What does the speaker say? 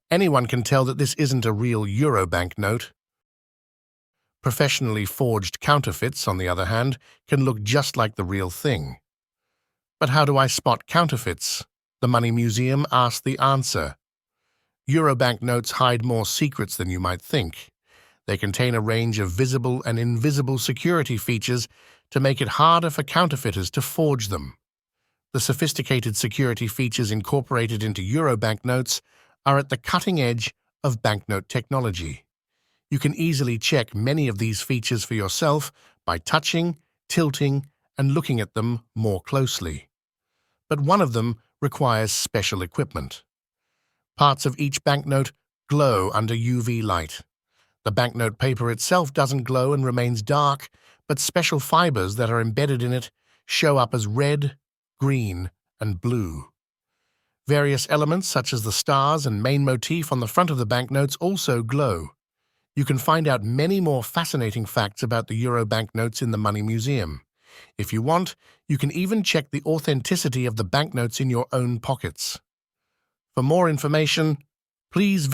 Anyone can tell that this isn't a real euro banknote. Professionally forged counterfeits, on the other hand, can look just like the real thing. But how do I spot counterfeits? The Money Museum asked the answer. Euro banknotes hide more secrets than you might think. They contain a range of visible and invisible security features to make it harder for counterfeiters to forge them. The sophisticated security features incorporated into euro banknotes are at the cutting edge of banknote technology. You can easily check many of these features for yourself by touching, tilting, and looking at them more closely. But one of them requires special equipment. Parts of each banknote glow under UV light. The banknote paper itself doesn't glow and remains dark, but special fibers that are embedded in it show up as red, green, and blue. Various elements such as the stars and main motif on the front of the banknotes also glow. You can find out many more fascinating facts about the euro banknotes in the Money Museum. If you want, you can even check the authenticity of the banknotes in your own pockets. For more information, please